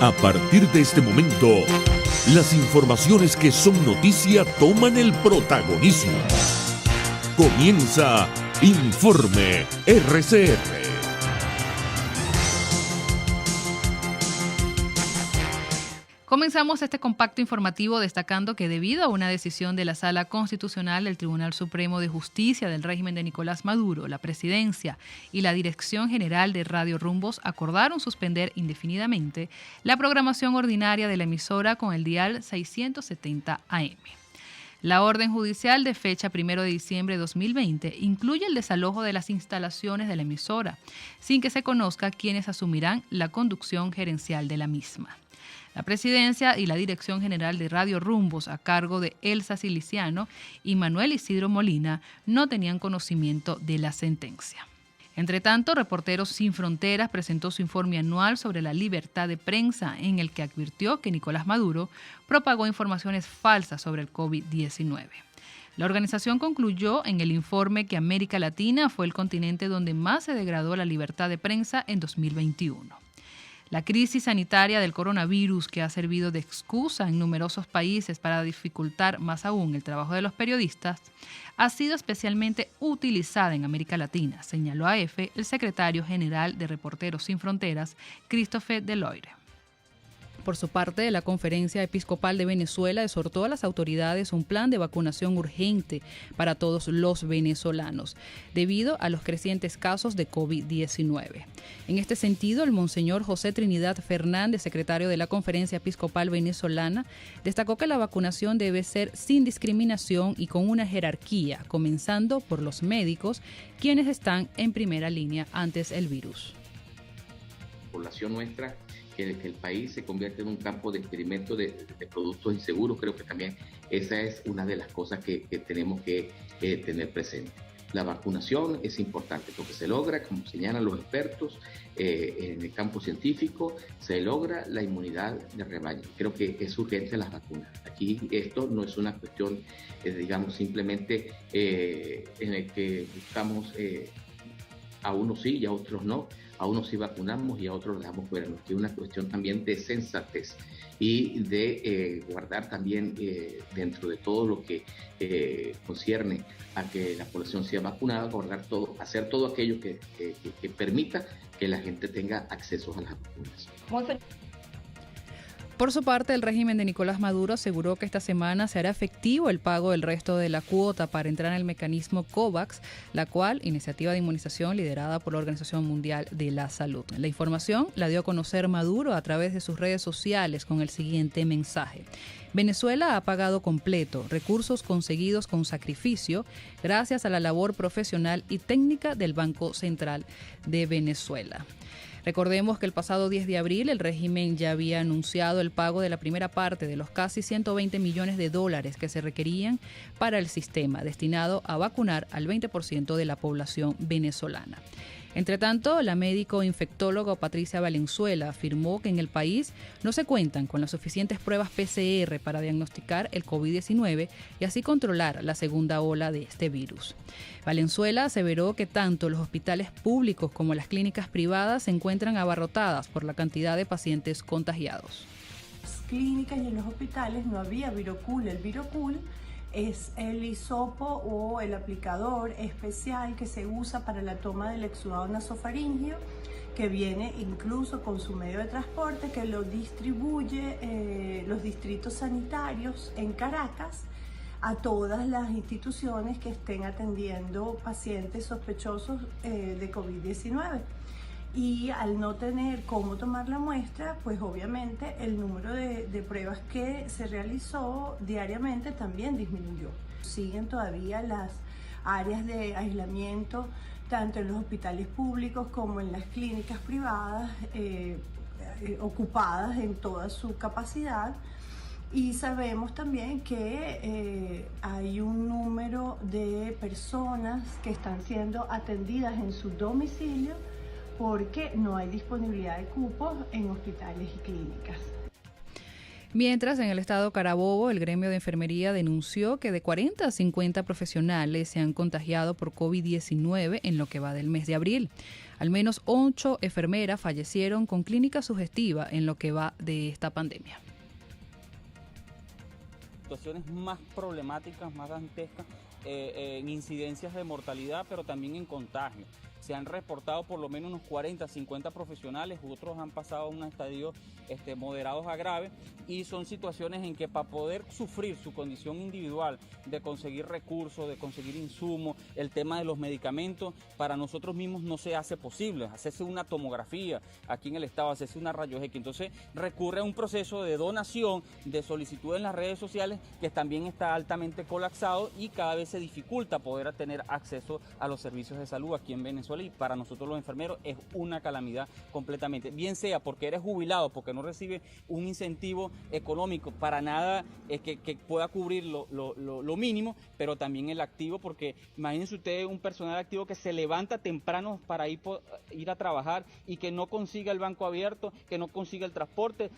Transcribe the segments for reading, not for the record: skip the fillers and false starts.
A partir de este momento, las informaciones que son noticia toman el protagonismo. Comienza Informe RCR. Comenzamos este compacto informativo destacando que debido a una decisión de la Sala Constitucional del Tribunal Supremo de Justicia del régimen de Nicolás Maduro, la Presidencia y la Dirección General de Radio Rumbos acordaron suspender indefinidamente la programación ordinaria de la emisora con el dial 670 AM. La orden judicial de fecha 1 de diciembre de 2020 incluye el desalojo de las instalaciones de la emisora, sin que se conozca quiénes asumirán la conducción gerencial de la misma. La Presidencia y la Dirección General de Radio Rumbos, a cargo de Elsa Siliciano y Manuel Isidro Molina, no tenían conocimiento de la sentencia. Entre tanto, Reporteros Sin Fronteras presentó su informe anual sobre la libertad de prensa, en el que advirtió que Nicolás Maduro propagó informaciones falsas sobre el COVID-19. La organización concluyó en el informe que América Latina fue el continente donde más se degradó la libertad de prensa en 2021. La crisis sanitaria del coronavirus, que ha servido de excusa en numerosos países para dificultar más aún el trabajo de los periodistas, ha sido especialmente utilizada en América Latina, señaló a EFE el secretario general de Reporteros Sin Fronteras, Christophe Deloire. Por su parte, la Conferencia Episcopal de Venezuela exhortó a las autoridades un plan de vacunación urgente para todos los venezolanos, debido a los crecientes casos de COVID-19. En este sentido, el monseñor José Trinidad Fernández, secretario de la Conferencia Episcopal Venezolana, destacó que la vacunación debe ser sin discriminación y con una jerarquía, comenzando por los médicos, quienes están en primera línea ante el virus. La población nuestra, que el país se convierte en un campo de experimento de productos inseguros, creo que también esa es una de las cosas que tenemos que tener presente. La vacunación es importante porque se logra, como señalan los expertos en el campo científico, se logra la inmunidad de rebaño. Creo que es urgente las vacunas. Aquí esto no es una cuestión, digamos, simplemente en el que buscamos a unos sí y a otros no. A unos sí vacunamos y a otros les damos fuera. Es una cuestión también de sensatez y de guardar también dentro de todo lo que concierne a que la población sea vacunada, guardar todo, hacer todo aquello que permita que la gente tenga acceso a las vacunas. Por su parte, el régimen de Nicolás Maduro aseguró que esta semana se hará efectivo el pago del resto de la cuota para entrar en el mecanismo COVAX, la cual, iniciativa de inmunización liderada por la Organización Mundial de la Salud. La información la dio a conocer Maduro a través de sus redes sociales con el siguiente mensaje: Venezuela ha pagado completo, recursos conseguidos con sacrificio, gracias a la labor profesional y técnica del Banco Central de Venezuela. Recordemos que el pasado 10 de abril el régimen ya había anunciado el pago de la primera parte de los casi 120 millones de dólares que se requerían para el sistema, destinado a vacunar al 20% de la población venezolana. Entre tanto, la médico infectóloga Patricia Valenzuela afirmó que en el país no se cuentan con las suficientes pruebas PCR para diagnosticar el COVID-19 y así controlar la segunda ola de este virus. Valenzuela aseveró que tanto los hospitales públicos como las clínicas privadas se encuentran abarrotadas por la cantidad de pacientes contagiados. En las clínicas y en los hospitales no había Virocul. El Virocul es el hisopo o el aplicador especial que se usa para la toma del exudado nasofaríngeo, que viene incluso con su medio de transporte, que lo distribuye los distritos sanitarios en Caracas a todas las instituciones que estén atendiendo pacientes sospechosos de COVID-19. Y al no tener cómo tomar la muestra, pues obviamente el número de pruebas que se realizó diariamente también disminuyó. Siguen todavía las áreas de aislamiento, tanto en los hospitales públicos como en las clínicas privadas, ocupadas en toda su capacidad. Y sabemos también que hay un número de personas que están siendo atendidas en su domicilio porque no hay disponibilidad de cupos en hospitales y clínicas. Mientras, en el estado Carabobo, el gremio de enfermería denunció que de 40 a 50 profesionales se han contagiado por COVID-19 en lo que va del mes de abril. Al menos 8 enfermeras fallecieron con clínica sugestiva en lo que va de esta pandemia. Situaciones más problemáticas, más dantescas, en incidencias de mortalidad, pero también en contagio. Se han reportado por lo menos unos 40, 50 profesionales, otros han pasado a un estadio moderados a graves, y son situaciones en que para poder sufrir su condición individual de conseguir recursos, de conseguir insumos, el tema de los medicamentos, para nosotros mismos no se hace posible. Hacerse una tomografía aquí en el estado, hacerse una rayos X, entonces recurre a un proceso de donación, de solicitud en las redes sociales, que también está altamente colapsado y cada vez se dificulta poder tener acceso a los servicios de salud aquí en Venezuela, y para nosotros los enfermeros es una calamidad completamente, bien sea porque eres jubilado, porque no recibes un incentivo económico para nada que pueda cubrir lo mínimo, pero también el activo, porque imagínense ustedes un personal activo que se levanta temprano para ir a trabajar y que no consiga el banco abierto, que no consiga el transporte.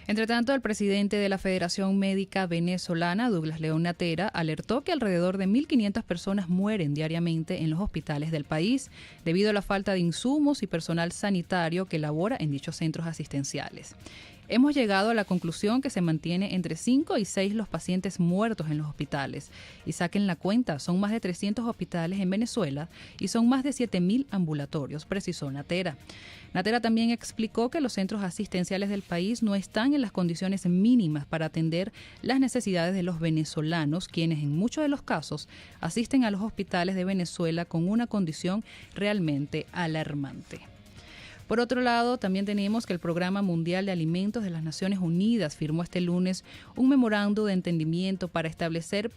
Entre tanto, el presidente de la Federación Médica Venezolana, Douglas León Natera, alertó que alrededor de 1.500 personas mueren diariamente en los hospitales del país debido a la falta de insumos y personal sanitario que labora en dichos centros asistenciales. Hemos llegado a la conclusión que se mantiene entre 5 y 6 los pacientes muertos en los hospitales. Y saquen la cuenta, son más de 300 hospitales en Venezuela y son más de 7.000 ambulatorios, precisó Natera. Natera también explicó que los centros asistenciales del país no están en las condiciones mínimas para atender las necesidades de los venezolanos, quienes en muchos de los casos asisten a los hospitales de Venezuela con una condición realmente alarmante. Por otro lado, también tenemos que el Programa Mundial de Alimentos de las Naciones Unidas firmó este lunes un memorando de entendimiento para establecer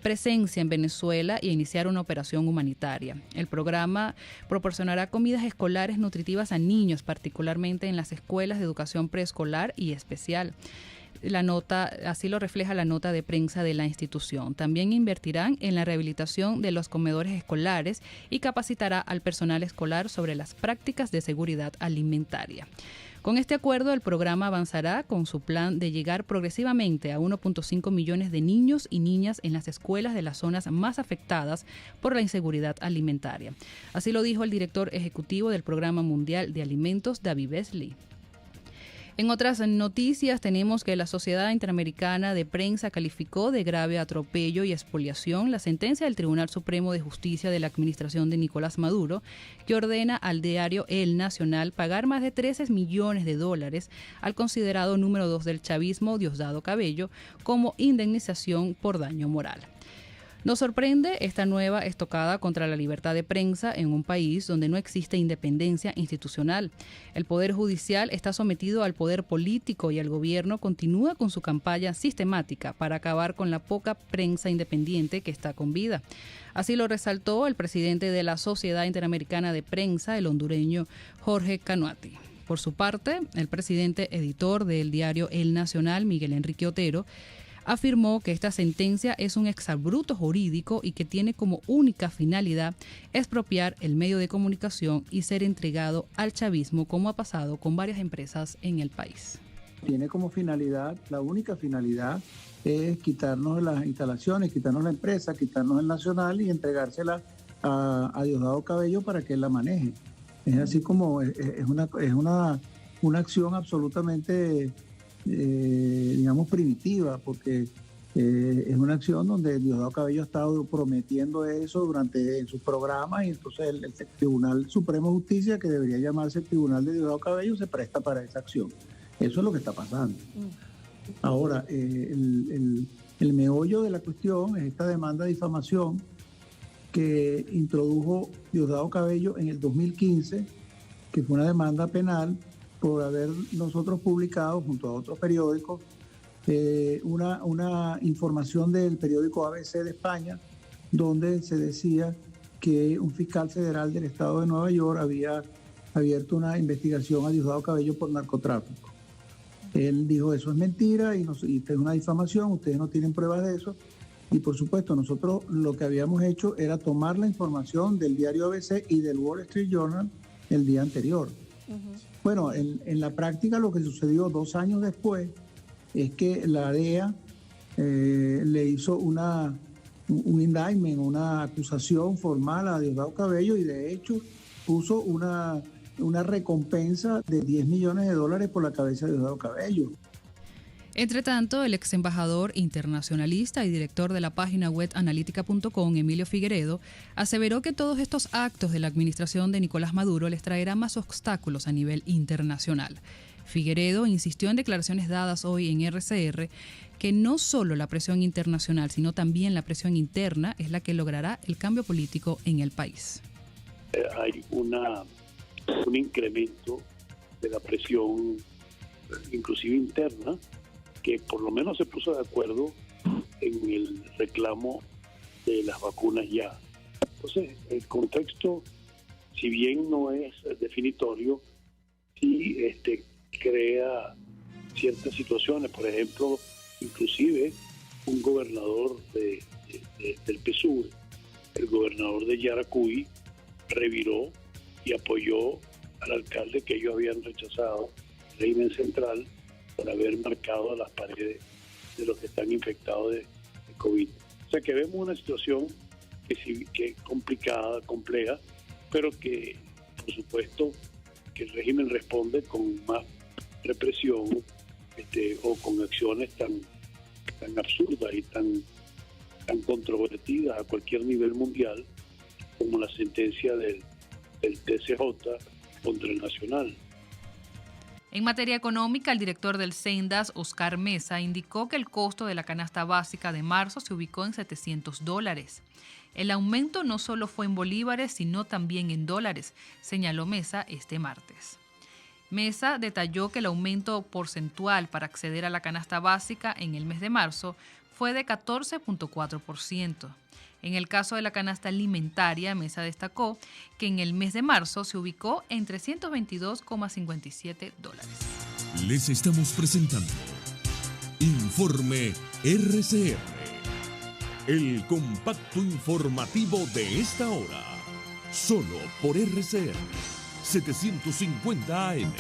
presencia en Venezuela y iniciar una operación humanitaria. El programa proporcionará comidas escolares nutritivas a niños, particularmente en las escuelas de educación preescolar y especial. La nota, así lo refleja la nota de prensa de la institución. También invertirán en la rehabilitación de los comedores escolares y capacitará al personal escolar sobre las prácticas de seguridad alimentaria. Con este acuerdo, el programa avanzará con su plan de llegar progresivamente a 1.5 millones de niños y niñas en las escuelas de las zonas más afectadas por la inseguridad alimentaria. Así lo dijo el director ejecutivo del Programa Mundial de Alimentos, David Beasley. En otras noticias tenemos que la Sociedad Interamericana de Prensa calificó de grave atropello y expoliación la sentencia del Tribunal Supremo de Justicia de la administración de Nicolás Maduro, que ordena al diario El Nacional pagar más de 13 millones de dólares al considerado número 2 del chavismo, Diosdado Cabello, como indemnización por daño moral. Nos sorprende esta nueva estocada contra la libertad de prensa en un país donde no existe independencia institucional. El Poder Judicial está sometido al poder político y el gobierno continúa con su campaña sistemática para acabar con la poca prensa independiente que está con vida. Así lo resaltó el presidente de la Sociedad Interamericana de Prensa, el hondureño Jorge Canuati. Por su parte, el presidente editor del diario El Nacional, Miguel Enrique Otero, afirmó que esta sentencia es un exabrupto jurídico y que tiene como única finalidad expropiar el medio de comunicación y ser entregado al chavismo, como ha pasado con varias empresas en el país. Tiene como finalidad, la única finalidad es quitarnos las instalaciones, quitarnos la empresa, quitarnos el Nacional y entregársela a Diosdado Cabello para que él la maneje. Es así como es una acción absolutamente digamos primitiva, porque es una acción donde Diosdado Cabello ha estado prometiendo eso en sus programas, y entonces el Tribunal Supremo de Justicia, que debería llamarse el Tribunal de Diosdado Cabello, se presta para esa acción. Eso es lo que está pasando. Ahora, el meollo de la cuestión es esta demanda de difamación que introdujo Diosdado Cabello en el 2015, que fue una demanda penal por haber nosotros publicado junto a otros periódicos una información del periódico ABC de España, donde se decía que un fiscal federal del estado de Nueva York había abierto una investigación a Diosdado Cabello por narcotráfico. Él dijo: eso es mentira y es una difamación, ustedes no tienen pruebas de eso. Y por supuesto, nosotros lo que habíamos hecho era tomar la información del diario ABC y del Wall Street Journal el día anterior. Bueno, en la práctica lo que sucedió 2 años después es que la DEA le hizo un indictment, una acusación formal a Diosdado Cabello, y de hecho puso una recompensa de $10 millones por la cabeza de Diosdado Cabello. Entre tanto, el ex embajador internacionalista y director de la página web analítica.com, Emilio Figueredo, aseveró que todos estos actos de la administración de Nicolás Maduro les traerán más obstáculos a nivel internacional. Figueredo insistió en declaraciones dadas hoy en RCR que no solo la presión internacional, sino también la presión interna es la que logrará el cambio político en el país. Hay un incremento de la presión, inclusive interna, que por lo menos se puso de acuerdo en el reclamo de las vacunas ya. Entonces, el contexto, si bien no es definitorio, sí crea ciertas situaciones. Por ejemplo, inclusive un gobernador del PSUV, el gobernador de Yaracuy, reviró y apoyó al alcalde que ellos habían rechazado, el régimen central, por haber marcado las paredes de los que están infectados de COVID. O sea que vemos una situación que es complicada, compleja, pero que, por supuesto, que el régimen responde con más represión o con acciones tan absurdas y tan controvertidas a cualquier nivel mundial, como la sentencia del TCJ contra el Nacional. En materia económica, el director del Sendas, Oscar Mesa, indicó que el costo de la canasta básica de marzo se ubicó en $700. El aumento no solo fue en bolívares, sino también en dólares, señaló Mesa este martes. Mesa detalló que el aumento porcentual para acceder a la canasta básica en el mes de marzo fue de 14.4%. En el caso de la canasta alimentaria, Mesa destacó que en el mes de marzo se ubicó en $322,57. Les estamos presentando Informe RCR, el compacto informativo de esta hora, solo por RCR 750 AM.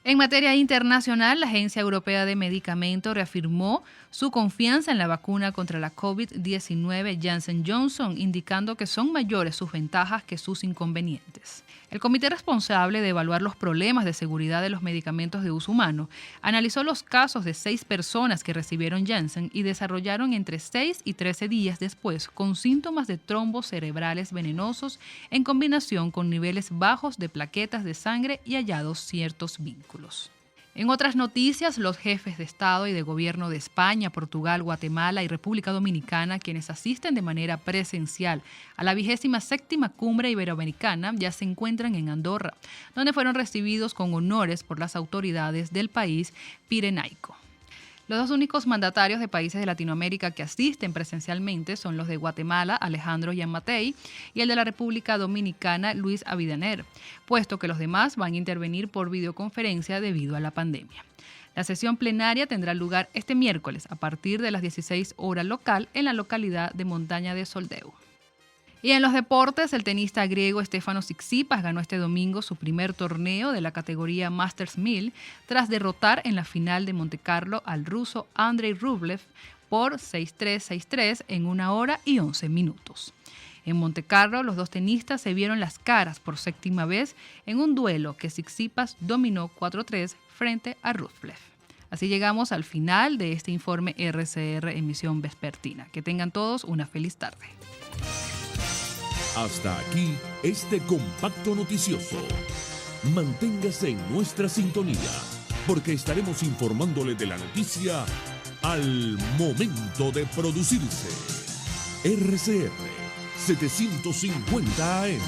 En materia internacional, la Agencia Europea de Medicamentos reafirmó su confianza en la vacuna contra la COVID-19 Johnson & Johnson, indicando que son mayores sus ventajas que sus inconvenientes. El comité responsable de evaluar los problemas de seguridad de los medicamentos de uso humano analizó los casos de 6 personas que recibieron Janssen y desarrollaron entre 6 y 13 días después con síntomas de trombos cerebrales venenosos en combinación con niveles bajos de plaquetas de sangre y hallados ciertos vínculos. En otras noticias, los jefes de Estado y de Gobierno de España, Portugal, Guatemala y República Dominicana, quienes asisten de manera presencial a la 27ª Cumbre Iberoamericana, ya se encuentran en Andorra, donde fueron recibidos con honores por las autoridades del país pirenaico. Los 2 únicos mandatarios de países de Latinoamérica que asisten presencialmente son los de Guatemala, Alejandro Giammattei, y el de la República Dominicana, Luis Abinader, puesto que los demás van a intervenir por videoconferencia debido a la pandemia. La sesión plenaria tendrá lugar este miércoles a partir de las 16 horas local en la localidad de Montaña de Soldeu. Y en los deportes, el tenista griego Stefanos Tsitsipas ganó este domingo su primer torneo de la categoría Masters 1000 tras derrotar en la final de Montecarlo al ruso Andrei Rublev por 6-3, 6-3 en 1 hora y 11 minutos. En Montecarlo, los 2 tenistas se vieron las caras por 7ª vez en un duelo que Tsitsipas dominó 4-3 frente a Rublev. Así llegamos al final de este informe RCR emisión vespertina. Que tengan todos una feliz tarde. Hasta aquí este compacto noticioso. Manténgase en nuestra sintonía, porque estaremos informándole de la noticia al momento de producirse. RCR 750 AM.